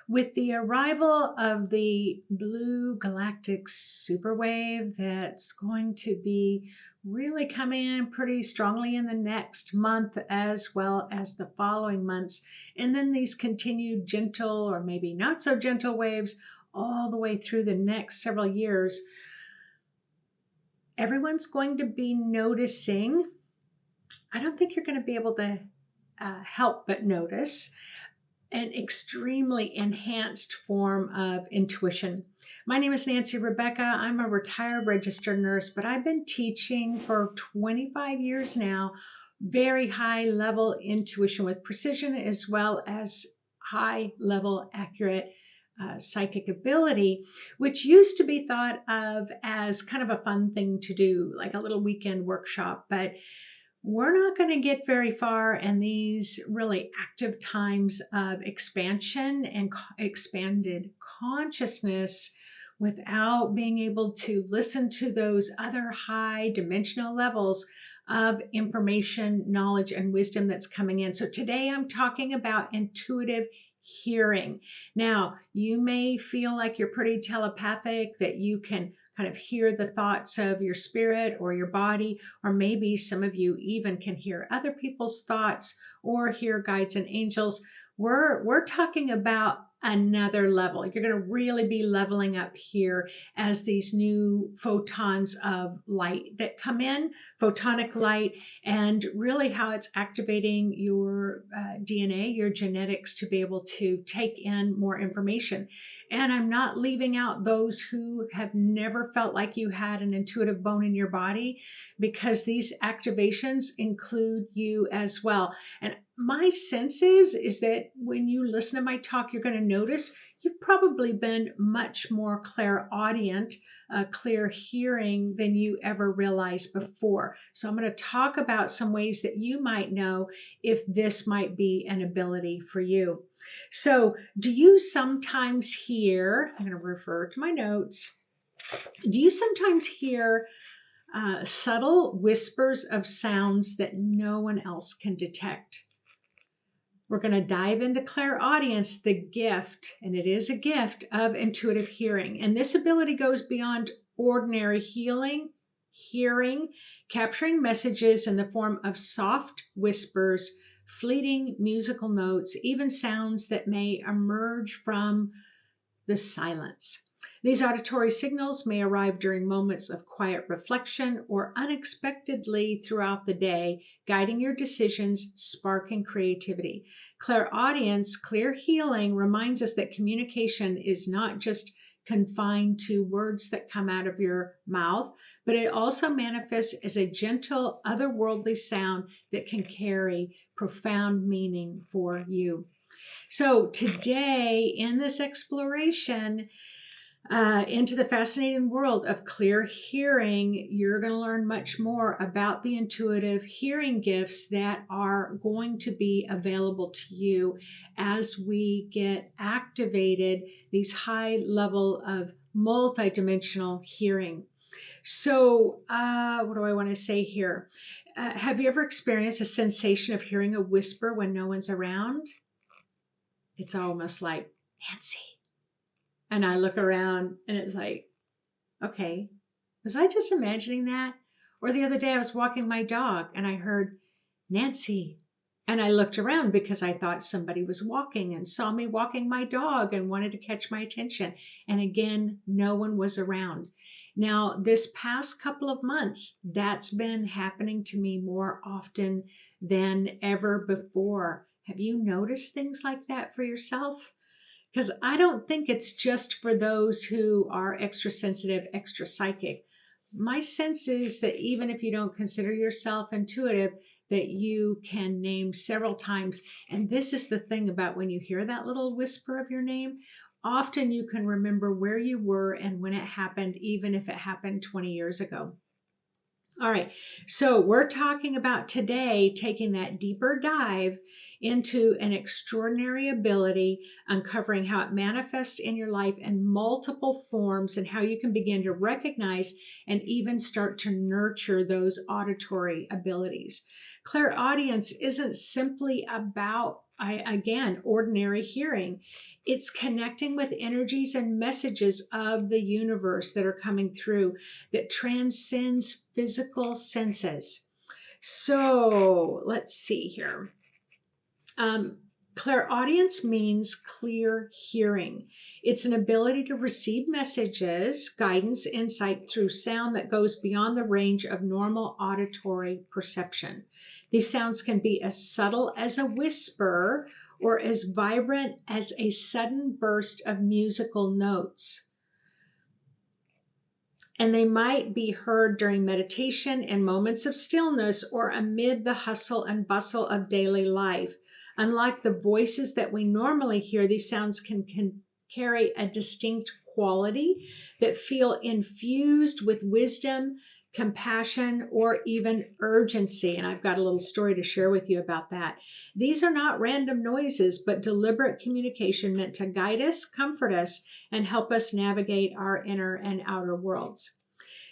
With the arrival of the Blue Galactic Superwave that's going to be really coming in pretty strongly in the next month as well as the following months, and then these continued gentle or maybe not so gentle waves all the way through the next several years, everyone's going to be noticing. I don't think you're going to be able to help but notice an extremely enhanced form of intuition. My name is Nancy Rebecca. I'm a retired registered nurse, but I've been teaching for 25 years now, very high level intuition with precision as well as high level accurate psychic ability, which used to be thought of as kind of a fun thing to do, like a little weekend workshop, but we're not going to get very far in these really active times of expansion and expanded consciousness without being able to listen to those other high dimensional levels of information, knowledge, and wisdom that's coming in. So today I'm talking about intuitive hearing. Now, you may feel like you're pretty telepathic, that you can kind of hear the thoughts of your spirit or your body, or maybe some of you even can hear other people's thoughts or hear guides and angels. We're talking about another level. You're going to really be leveling up here as these new photons of light that come in, photonic light, and really how it's activating your DNA, your genetics, to be able to take in more information. And I'm not leaving out those who have never felt like you had an intuitive bone in your body, because these activations include you as well. And my sense is that when you listen to my talk, you're going to notice you've probably been much more clairaudient, clear hearing than you ever realized before. So I'm going to talk about some ways that you might know if this might be an ability for you. So do you sometimes hear, I'm going to refer to my notes, do you sometimes hear subtle whispers of sounds that no one else can detect? We're going to dive into clairaudience, the gift, and it is a gift of intuitive hearing. And this ability goes beyond ordinary hearing, capturing messages in the form of soft whispers, fleeting musical notes, even sounds that may emerge from the silence. These auditory signals may arrive during moments of quiet reflection or unexpectedly throughout the day, guiding your decisions, sparking creativity. Clairaudience, clear healing, reminds us that communication is not just confined to words that come out of your mouth, but it also manifests as a gentle, otherworldly sound that can carry profound meaning for you. So today, in this exploration into the fascinating world of clear hearing, you're going to learn much more about the intuitive hearing gifts that are going to be available to you as we get activated, these high level of multidimensional hearing. So what do I want to say here? Have you ever experienced a sensation of hearing a whisper when no one's around? It's almost like, Nancy. And I look around and it's like, okay, was I just imagining that? Or the other day I was walking my dog and I heard Nancy. And I looked around because I thought somebody was walking and saw me walking my dog and wanted to catch my attention. And again, no one was around. Now, this past couple of months, that's been happening to me more often than ever before. Have you noticed things like that for yourself? Because I don't think it's just for those who are extra sensitive, extra psychic. My sense is that even if you don't consider yourself intuitive, that you can name several times. And this is the thing about when you hear that little whisper of your name, often you can remember where you were and when it happened, even if it happened 20 years ago. All right, so we're talking about today taking that deeper dive into an extraordinary ability, uncovering how it manifests in your life in multiple forms and how you can begin to recognize and even start to nurture those auditory abilities. Clairaudience isn't simply about again, ordinary hearing. It's connecting with energies and messages of the universe that are coming through that transcends physical senses. So let's see here. Clairaudience means clear hearing. It's an ability to receive messages, guidance, insight through sound that goes beyond the range of normal auditory perception. These sounds can be as subtle as a whisper or as vibrant as a sudden burst of musical notes. And they might be heard during meditation, in moments of stillness, or amid the hustle and bustle of daily life. Unlike the voices that we normally hear, these sounds can carry a distinct quality that feel infused with wisdom, compassion, or even urgency. And I've got a little story to share with you about that. These are not random noises, but deliberate communication meant to guide us, comfort us, and help us navigate our inner and outer worlds.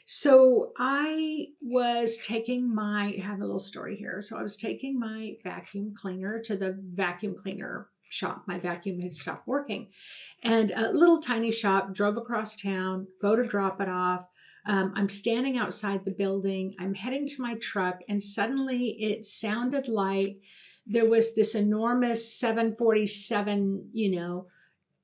So I was taking I have a little story here. So I was taking my vacuum cleaner to the vacuum cleaner shop. My vacuum had stopped working. And a little tiny shop, drove across town, go to drop it off. I'm standing outside the building. I'm heading to my truck, and suddenly it sounded like there was this enormous 747,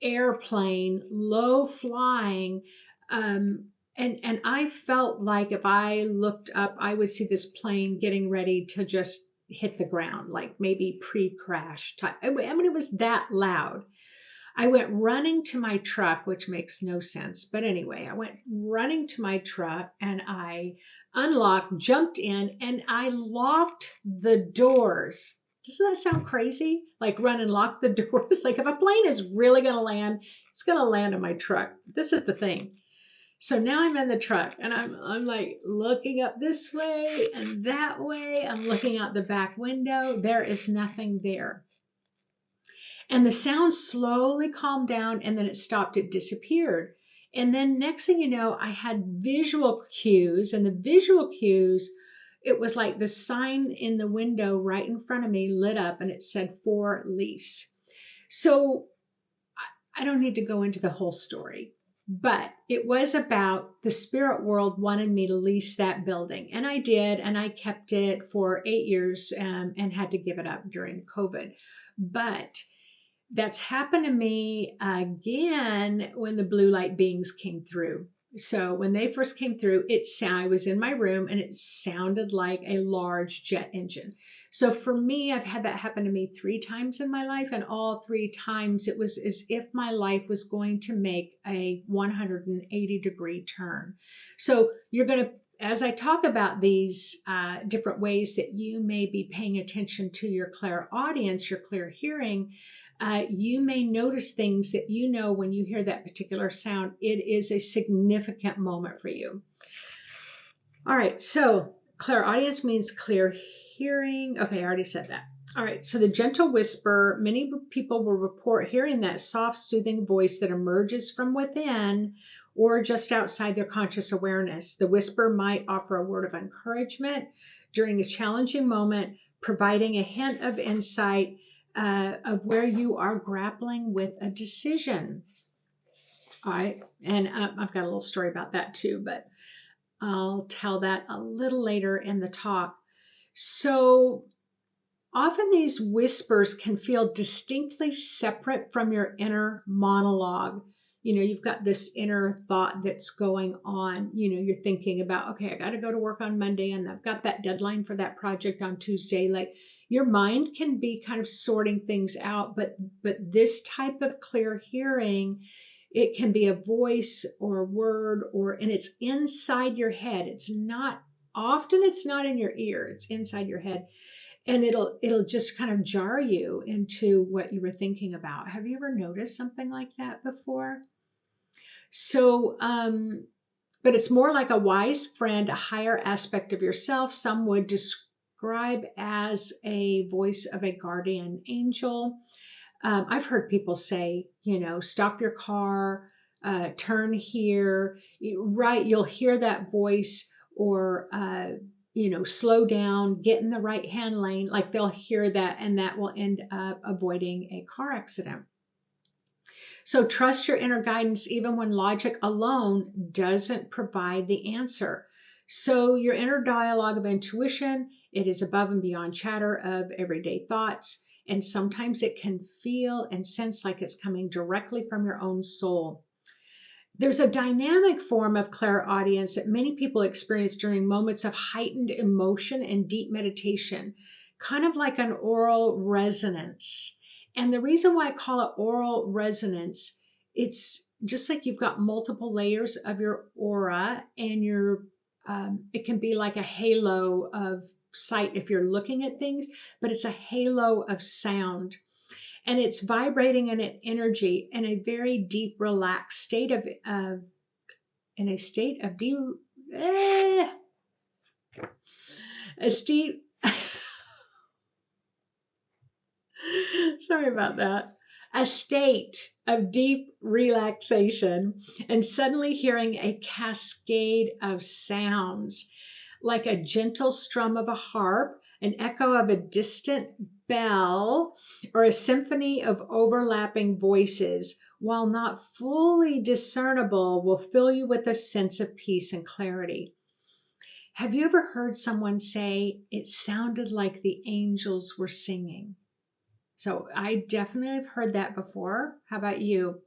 airplane, low flying. And I felt like if I looked up, I would see this plane getting ready to just hit the ground, like maybe pre-crash type. I mean, it was that loud. I went running to my truck, which makes no sense. But anyway, I went running to my truck and I unlocked, jumped in, and I locked the doors. Doesn't that sound crazy? Like run and lock the doors. Like if a plane is really going to land, it's going to land on my truck. This is the thing. So now I'm in the truck and I'm like looking up this way and that way. I'm looking out the back window. There is nothing there. And the sound slowly calmed down, and then it stopped, it disappeared. And then next thing you know, I had visual cues, and the visual cues, it was like the sign in the window right in front of me lit up and it said for lease. So I don't need to go into the whole story, but it was about the spirit world wanted me to lease that building. And I did, and I kept it for 8 years and had to give it up during COVID. But that's happened to me again when the blue light beings came through. So when they first came through, I was in my room and it sounded like a large jet engine. So for me, I've had that happen to me 3 times in my life, and all 3 times it was as if my life was going to make a 180-degree turn. So you're going to, as I talk about these different ways that you may be paying attention to your clairaudience, your clear hearing, you may notice things that when you hear that particular sound, it is a significant moment for you. All right, so clairaudience means clear hearing. Okay, I already said that. All right, so the gentle whisper, many people will report hearing that soft, soothing voice that emerges from within or just outside their conscious awareness. The whisper might offer a word of encouragement during a challenging moment, providing a hint of insight of where you are grappling with a decision. All right, and I've got a little story about that too, but I'll tell that a little later in the talk. So often these whispers can feel distinctly separate from your inner monologue. You've got this inner thought that's going on. You're thinking about, okay, I got to go to work on Monday and I've got that deadline for that project on Tuesday. Like your mind can be kind of sorting things out, but this type of clear hearing, it can be a voice or a word and it's inside your head. It's not in your ear, it's inside your head. And it'll just kind of jar you into what you were thinking about. Have you ever noticed something like that before? So, but it's more like a wise friend, a higher aspect of yourself. Some would describe as a voice of a guardian angel. I've heard people say, stop your car, turn here, right? You'll hear that voice, or slow down, get in the right hand lane, like they'll hear that and that will end up avoiding a car accident. So trust your inner guidance even when logic alone doesn't provide the answer. So your inner dialogue of intuition, it is above and beyond chatter of everyday thoughts. And sometimes it can feel and sense like it's coming directly from your own soul. There's a dynamic form of clairaudience that many people experience during moments of heightened emotion and deep meditation, kind of like an aural resonance. And the reason why I call it aural resonance, it's just like you've got multiple layers of your aura, and it can be like a halo of sight if you're looking at things, but it's a halo of sound. And it's vibrating in an energy in a very deep, relaxed state sorry about that, a state of deep relaxation, and suddenly hearing a cascade of sounds like a gentle strum of a harp, an echo of a distant bell, or a symphony of overlapping voices, while not fully discernible, will fill you with a sense of peace and clarity. Have you ever heard someone say it sounded like the angels were singing? So I definitely have heard that before. How about you?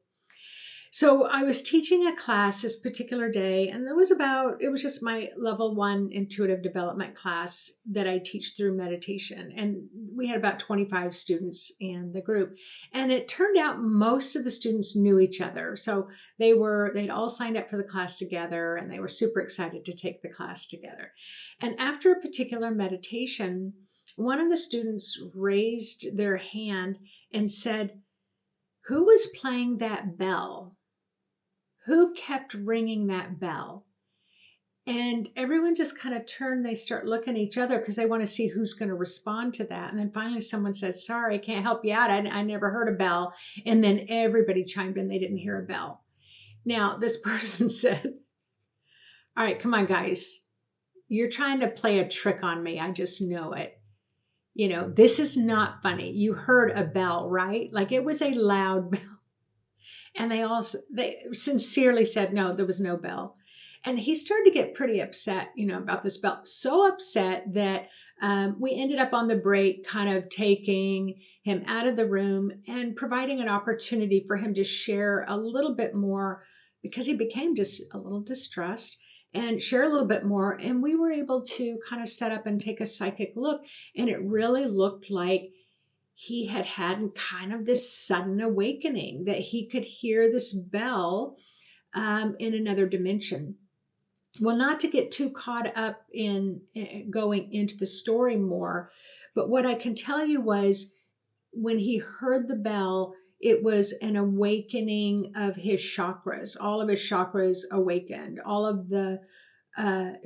So I was teaching a class this particular day, and it was just my level 1 intuitive development class that I teach through meditation. And we had about 25 students in the group. And it turned out most of the students knew each other. So they'd all signed up for the class together, and they were super excited to take the class together. And after a particular meditation, one of the students raised their hand and said, "Who was playing that bell? Who kept ringing that bell?" And everyone just kind of turned, they start looking at each other because they want to see who's going to respond to that. And then finally someone said, "Sorry, I can't help you out. I never heard a bell." And then everybody chimed in, they didn't hear a bell. Now this person said, "All right, come on guys. You're trying to play a trick on me. I just know it. This is not funny. You heard a bell, right? Like it was a loud bell." And they sincerely said, "No, there was no bell." And he started to get pretty upset, about this bell. So upset that we ended up on the break kind of taking him out of the room and providing an opportunity for him to share a little bit more, because he became just a little distressed, and share a little bit more. And we were able to kind of set up and take a psychic look. And it really looked like he had kind of this sudden awakening that he could hear this bell in another dimension. Well, not to get too caught up in going into the story more, but what I can tell you was when he heard the bell, it was an awakening of his chakras. All of his chakras awakened. All of the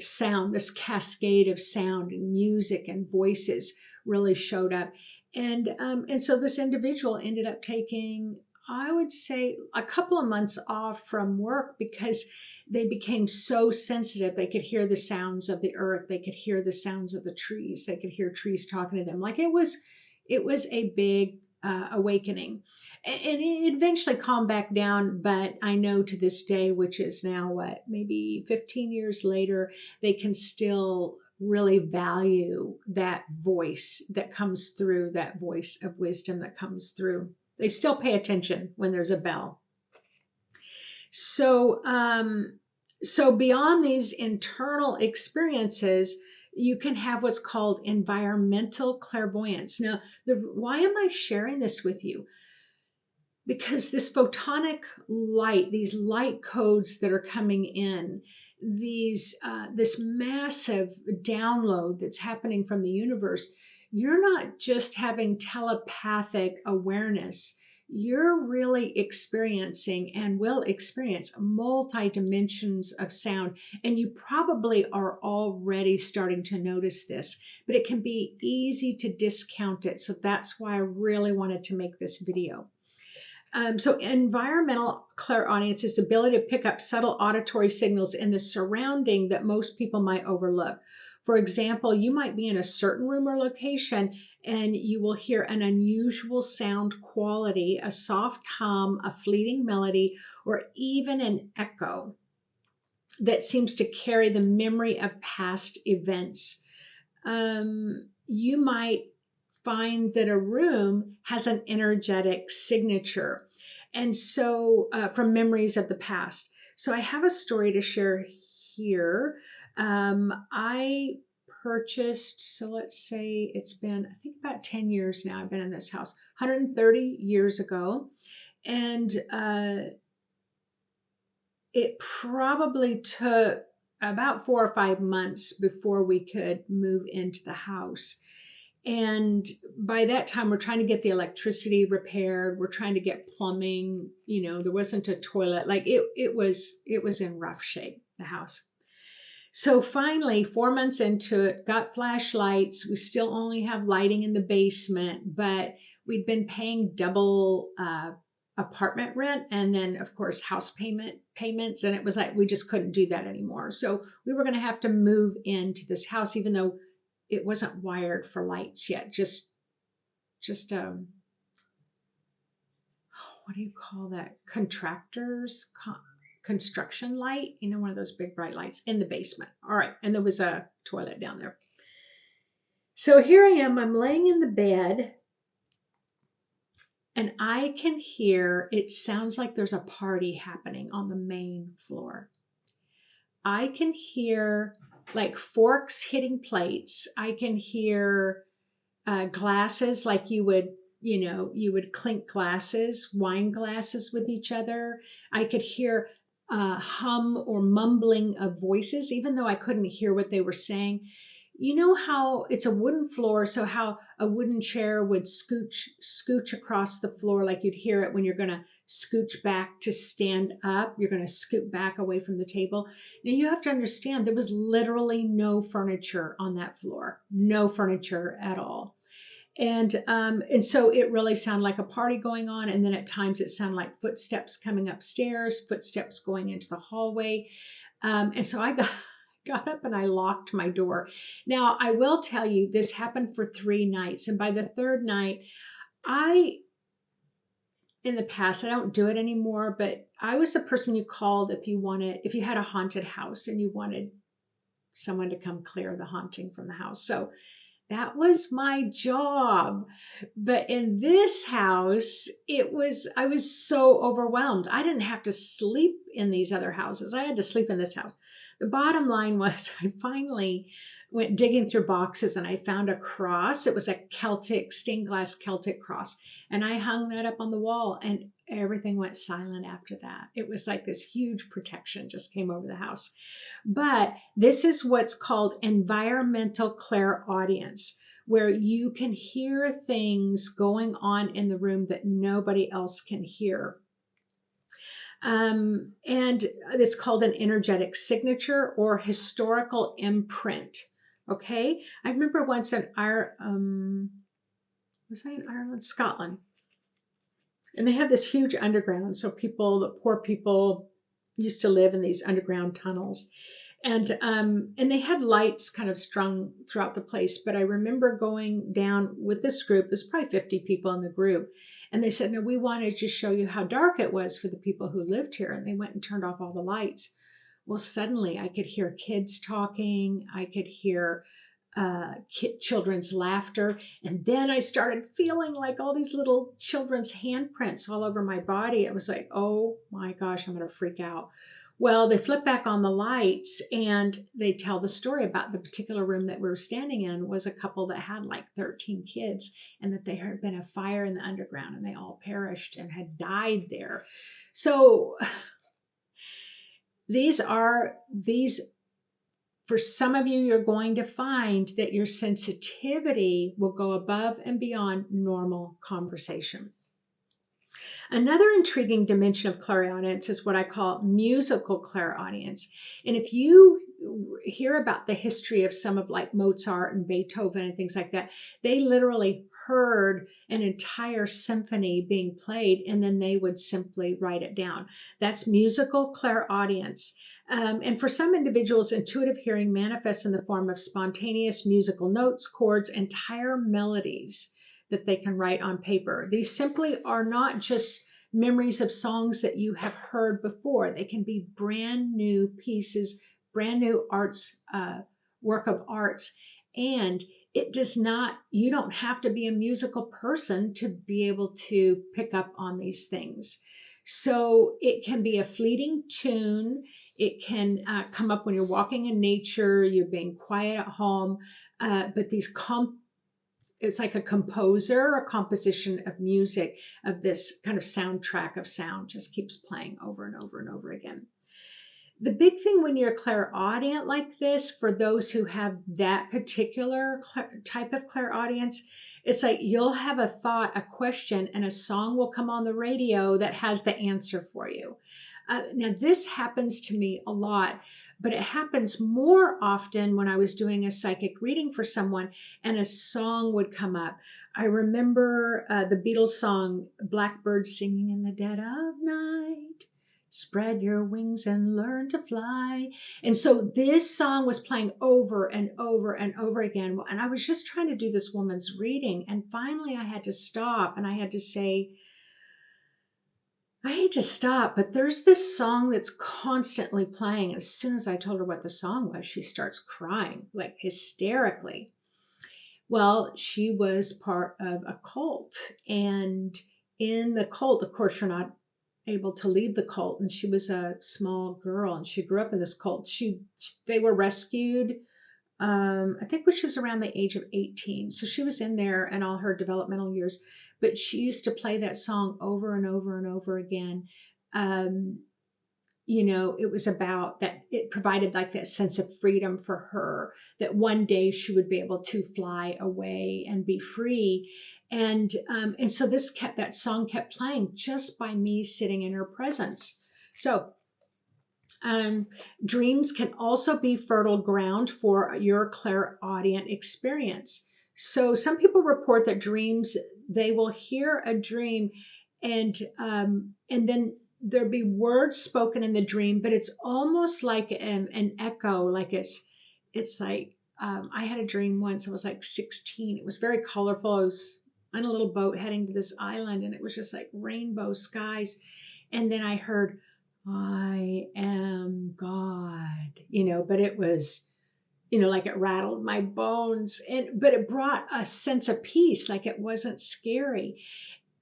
sound, this cascade of sound and music and voices really showed up. And so this individual ended up taking, I would say, a couple of months off from work because they became so sensitive. They could hear the sounds of the earth. They could hear the sounds of the trees. They could hear trees talking to them. Like it was a big awakening. And it eventually calmed back down. But I know to this day, which is now maybe 15 years later, they can still really value that voice that comes through, that voice of wisdom that comes through. They still pay attention when there's a bell. So beyond these internal experiences, you can have what's called environmental clairvoyance. Now, why am I sharing this with you? Because this photonic light, these light codes that are coming in, this massive download that's happening from the universe, you're not just having telepathic awareness. You're really experiencing and will experience multi dimensions of sound. And you probably are already starting to notice this, but it can be easy to discount it. So that's why I really wanted to make this video. So environmental clairaudience is the ability to pick up subtle auditory signals in the surrounding that most people might overlook. For example, you might be in a certain room or location and you will hear an unusual sound quality, a soft hum, a fleeting melody, or even an echo that seems to carry the memory of past events. You might find that a room has an energetic signature, and so from memories of the past. So I have a story to share here. I purchased, so let's say it's been, I think about 10 years now I've been in this house, 130 years ago. And it probably took about 4 or 5 months before we could move into the house. And by that time, we're trying to get the electricity repaired. We're trying to get plumbing. There wasn't a toilet. Like it was in rough shape, the house. So finally, 4 months into it, got flashlights. We still only have lighting in the basement, but we'd been paying double apartment rent and then, of course, house payments. And it was like we just couldn't do that anymore. So we were going to have to move into this house, even though it wasn't wired for lights yet. Just what do you call that? Construction light, one of those big bright lights in the basement. All right. And there was a toilet down there. So here I am, I'm laying in the bed and I can hear, it sounds like there's a party happening on the main floor. I can hear like forks hitting plates. I can hear glasses, like you would clink glasses, wine glasses with each other. I could hear hum or mumbling of voices, even though I couldn't hear what they were saying. You know how it's a wooden floor, so how a wooden chair would scooch across the floor, like you'd hear it when you're going to scooch back to stand up. You're going to scoot back away from the table. Now you have to understand there was literally no furniture on that floor, no furniture at all. And so it really sounded like a party going on. And then at times it sounded like footsteps coming upstairs, footsteps going into the hallway. And so I got up and I locked my door. Now, I will tell you, this happened for 3 nights. And by the third night, in the past, I don't do it anymore, but I was the person you called if you had a haunted house and you wanted someone to come clear the haunting from the house. So that was my job. But in this house, I was so overwhelmed. I didn't have to sleep in these other houses. I had to sleep in this house. The bottom line was I finally went digging through boxes and I found a cross. It was a stained glass Celtic cross. And I hung that up on the wall and everything went silent after that. It was like this huge protection just came over the house. But this is what's called environmental clairaudience, where you can hear things going on in the room that nobody else can hear. And it's called an energetic signature or historical imprint. Okay. I remember once was I in Ireland? Scotland. And they have this huge underground. So the poor people used to live in these underground tunnels. And they had lights kind of strung throughout the place. But I remember going down with this group. There's probably 50 people in the group. And they said, no, we wanted to show you how dark it was for the people who lived here. And they went and turned off all the lights. Well, suddenly I could hear kids talking. I could hear children's laughter. And then I started feeling like all these little children's handprints all over my body. I was like, oh my gosh, I'm going to freak out. Well, they flip back on the lights and they tell the story about the particular room that we were standing in was a couple that had like 13 kids and that there had been a fire in the underground and they all perished and had died there. So for some of you, you're going to find that your sensitivity will go above and beyond normal conversation. Another intriguing dimension of clairaudience is what I call musical clairaudience. And if you hear about the history of some of like Mozart and Beethoven and things like that, they literally heard an entire symphony being played and then they would simply write it down. That's musical clairaudience. And for some individuals, intuitive hearing manifests in the form of spontaneous musical notes, chords, entire melodies that they can write on paper. These simply are not just memories of songs that you have heard before. They can be brand new pieces, brand new work of arts. And it does not, you don't have to be a musical person to be able to pick up on these things. So it can be a fleeting tune. It can come up when you're walking in nature, you're being quiet at home. But it's like a composer, a composition of music, of this kind of soundtrack of sound just keeps playing over and over and over again. The big thing when you're clairaudient like this, for those who have that particular type of clairaudience, it's like you'll have a thought, a question, and a song will come on the radio that has the answer for you. Now, this happens to me a lot, but it happens more often when I was doing a psychic reading for someone and a song would come up. I remember the Beatles song, Blackbird Singing in the Dead of Night. Spread your wings and learn to fly. And so this song was playing over and over and over again. And I was just trying to do this woman's reading. And finally I had to stop and I had to say, I hate to stop, but there's this song that's constantly playing. And as soon as I told her what the song was, she starts crying, like hysterically. Well, she was part of a cult. And in the cult, of course, you're not able to leave the cult, and she was a small girl and she grew up in this cult. They were rescued I think when she was around the age of 18, so she was in there and all her developmental years, but she used to play that song over and over and over again. It was about that, it provided like that sense of freedom for her, that one day she would be able to fly away and be free. And so that song kept playing just by me sitting in her presence. So dreams can also be fertile ground for your clairaudient experience. So some people report that dreams, they will hear a dream and then there'll be words spoken in the dream, but it's almost like an echo, like it's like, I had a dream once, I was like 16. It was very colorful. I was on a little boat heading to this island and it was just like rainbow skies. And then I heard, I am God, but it was, like it rattled my bones, but it brought a sense of peace, like it wasn't scary.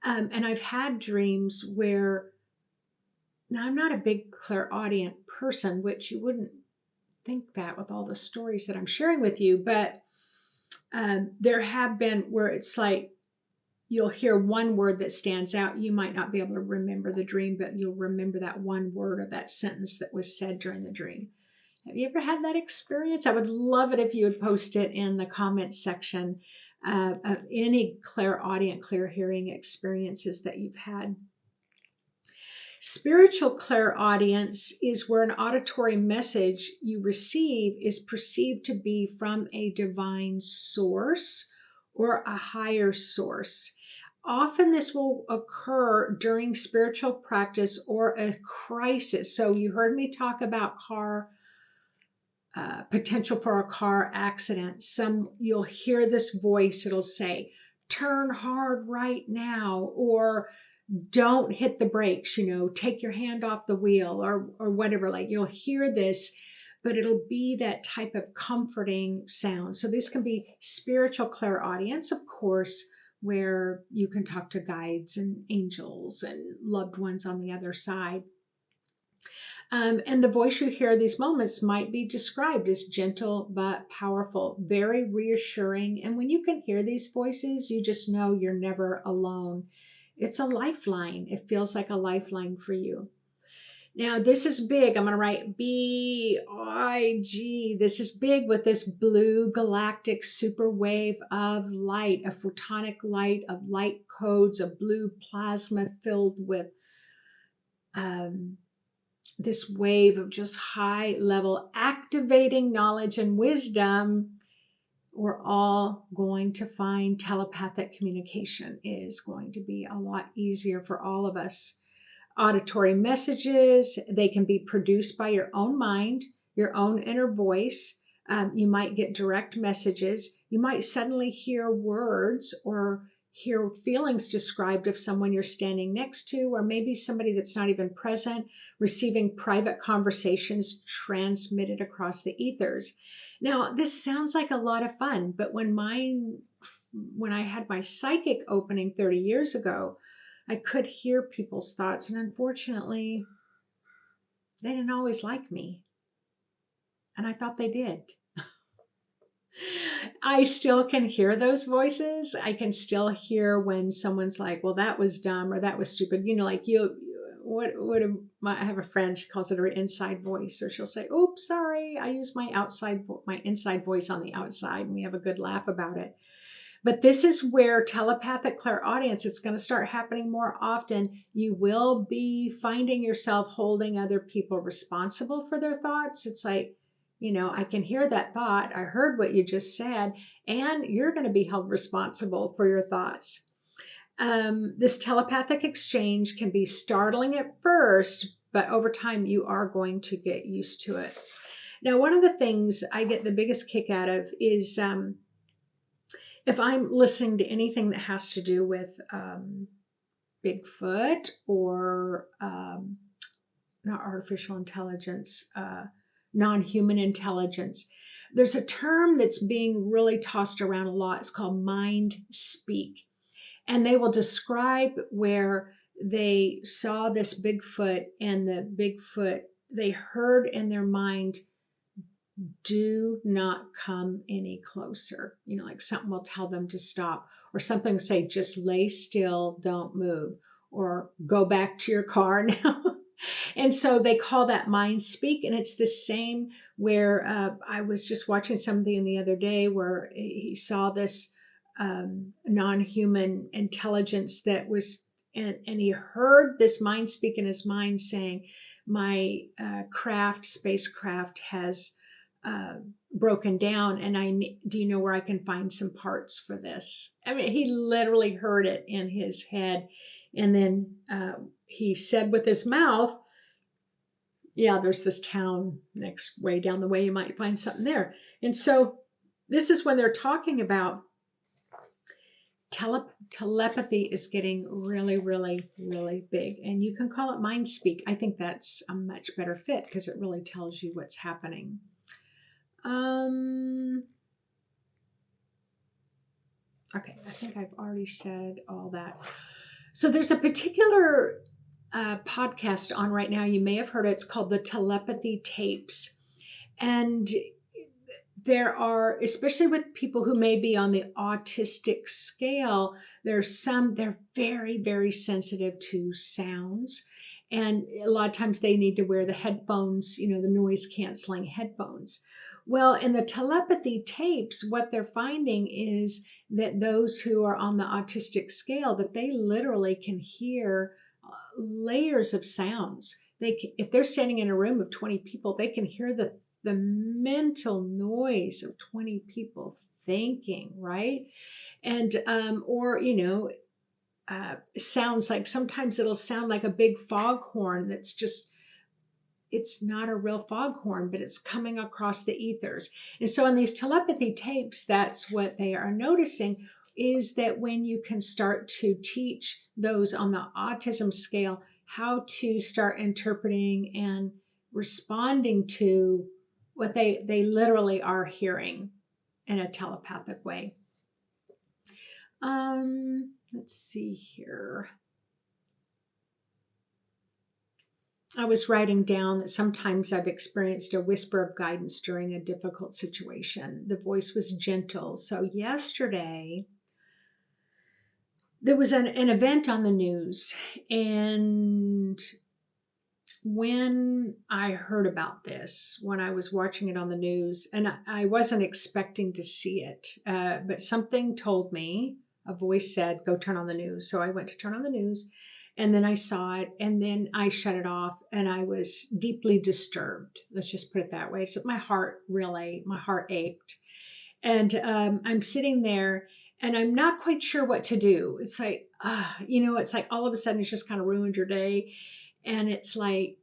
And I've had dreams where, now I'm not a big clairaudient person, which you wouldn't think that with all the stories that I'm sharing with you, but there have been where it's like, you'll hear one word that stands out. You might not be able to remember the dream, but you'll remember that one word or that sentence that was said during the dream. Have you ever had that experience? I would love it if you would post it in the comments section of any clairaudient, clear hearing experiences that you've had. Spiritual clairaudience is where an auditory message you receive is perceived to be from a divine source or a higher source. Often this will occur during spiritual practice or a crisis. So you heard me talk about potential for a car accident. You'll hear this voice, it'll say, turn hard right now, or don't hit the brakes, take your hand off the wheel or whatever. Like you'll hear this, but it'll be that type of comforting sound. So this can be spiritual clairaudience, of course, where you can talk to guides and angels and loved ones on the other side. And the voice you hear these moments might be described as gentle but powerful, very reassuring. And when you can hear these voices, you just know you're never alone. It's a lifeline. It feels like a lifeline for you. Now, this is big. I'm going to write BIG. This is big with this blue galactic superwave of light, a photonic light of light codes, of blue plasma filled with this wave of just high level activating knowledge and wisdom. We're all going to find telepathic communication is going to be a lot easier for all of us. Auditory messages, they can be produced by your own mind, your own inner voice. You might get direct messages. You might suddenly hear words or hear feelings described of someone you're standing next to, or maybe somebody that's not even present, receiving private conversations transmitted across the ethers. Now, this sounds like a lot of fun, but when I had my psychic opening 30 years ago, I could hear people's thoughts, and unfortunately, they didn't always like me. And I thought they did. I still can hear those voices. I can still hear when someone's like, well, that was dumb or that was stupid. Like I have a friend, she calls it her inside voice. Or she'll say, oops, sorry, I used my inside voice on the outside, and we have a good laugh about it. But this is where telepathic clairaudience, it's going to start happening more often. You will be finding yourself holding other people responsible for their thoughts. It's like, I can hear that thought. I heard what you just said, and you're going to be held responsible for your thoughts. This telepathic exchange can be startling at first, but over time you are going to get used to it. Now, one of the things I get the biggest kick out of is if I'm listening to anything that has to do with Bigfoot or not artificial intelligence, non-human intelligence, there's a term that's being really tossed around a lot. It's called mind speak. And they will describe where they saw this Bigfoot, and the Bigfoot, they heard in their mind, do not come any closer. Like something will tell them to stop, or something will say, just lay still, don't move, or go back to your car now. And so they call that mind speak. And it's the same where I was just watching something the other day where he saw this non-human intelligence that was, and he heard this mind speak in his mind saying, my spacecraft has broken down, and do you know where I can find some parts for this? I mean, he literally heard it in his head, and then he said with his mouth, yeah, there's this town way down the way, you might find something there. And so this is when they're talking about telepathy is getting really, really, really big, and you can call it mind speak. I think that's a much better fit because it really tells you what's happening. Okay, I think I've already said all that. So there's a particular podcast on right now. You may have heard it. It's called the Telepathy Tapes. And there are, especially with people who may be on the autistic scale, they're very, very sensitive to sounds. And a lot of times they need to wear the headphones, the noise canceling headphones. Well, in the telepathy tapes, what they're finding is that those who are on the autistic scale, that they literally can hear layers of sounds. If they're standing in a room of 20 people, they can hear the mental noise of 20 people thinking, right? And, sounds like, sometimes it'll sound like a big foghorn that's just, it's not a real foghorn, but it's coming across the ethers. And so on these telepathy tapes, that's what they are noticing, is that when you can start to teach those on the autism scale how to start interpreting and responding to what they literally are hearing in a telepathic way. Let's see here. I was writing down that sometimes I've experienced a whisper of guidance during a difficult situation. The voice was gentle. So yesterday, there was an event on the news, and when I heard about this, when I was watching it on the news, and I wasn't expecting to see it, but something told me, a voice said, go turn on the news. So I went to turn on the news, and then I saw it, and then I shut it off, and I was deeply disturbed. Let's just put it that way. So my heart ached. And I'm sitting there, and I'm not quite sure what to do. It's like, it's like all of a sudden it's just kind of ruined your day. And it's like,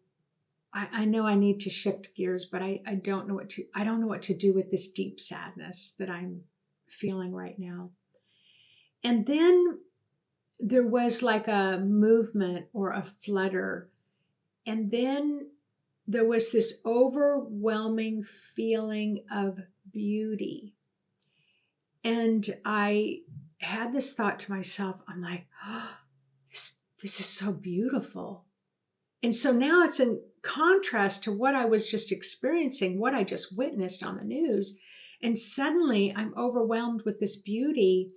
I know I need to shift gears, but I don't know I don't know what to do with this deep sadness that I'm feeling right now. And then there was like a movement or a flutter. And then there was this overwhelming feeling of beauty. And I had this thought to myself, I'm like, oh, this is so beautiful. And so now it's in contrast to what I was just experiencing, what I just witnessed on the news. And suddenly I'm overwhelmed with this beauty.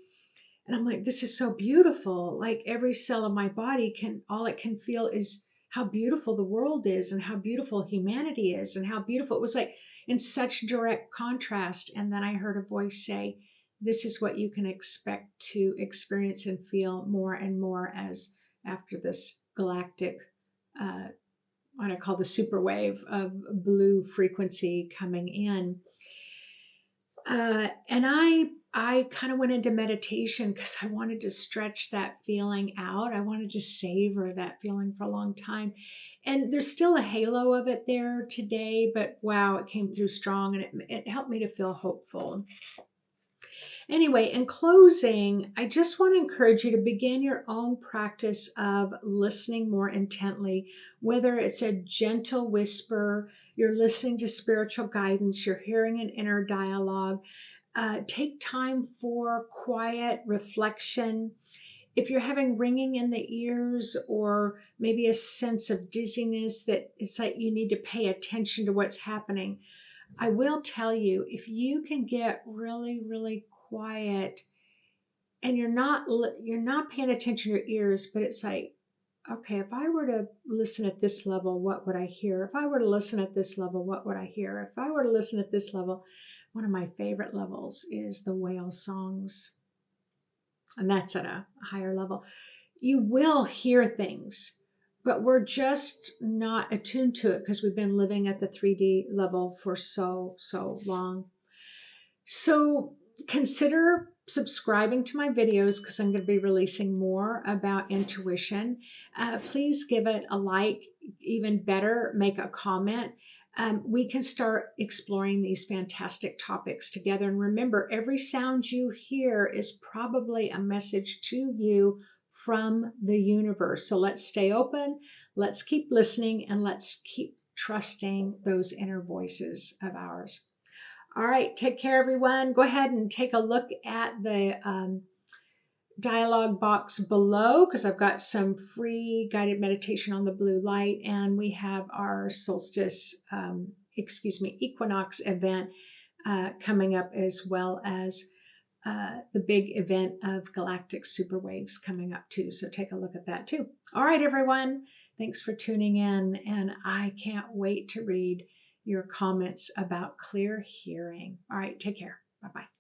And I'm like, this is so beautiful. Like every cell of my body all it can feel is how beautiful the world is and how beautiful humanity is and how beautiful. It was like in such direct contrast. And then I heard a voice say, this is what you can expect to experience and feel more and more as after this galactic what I call the superwave of blue frequency coming in. And I kind of went into meditation because I wanted to stretch that feeling out. I wanted to savor that feeling for a long time. And there's still a halo of it there today, but wow, it came through strong, and it helped me to feel hopeful. Anyway, in closing, I just want to encourage you to begin your own practice of listening more intently, whether it's a gentle whisper, you're listening to spiritual guidance, you're hearing an inner dialogue. Take time for quiet reflection. If you're having ringing in the ears or maybe a sense of dizziness that it's like you need to pay attention to what's happening, I will tell you, if you can get really, really quiet and you're not paying attention to your ears, but it's like, okay, if I were to listen at this level, what would I hear? If I were to listen at this level, what would I hear? If I were to listen at this level, one of my favorite levels is the whale songs. And that's at a higher level. You will hear things, but we're just not attuned to it because we've been living at the 3D level for so long. So consider subscribing to my videos because I'm going to be releasing more about intuition. Please give it a like, even better, make a comment. We can start exploring these fantastic topics together. And remember, every sound you hear is probably a message to you from the universe. So let's stay open, let's keep listening, and let's keep trusting those inner voices of ours. All right, take care, everyone. Go ahead and take a look at the dialogue box below because I've got some free guided meditation on the blue light, and we have our equinox event coming up, as well as the big event of galactic superwaves coming up too. So take a look at that too. All right, everyone. Thanks for tuning in, and I can't wait to read your comments about clear hearing. All right, take care. Bye-bye.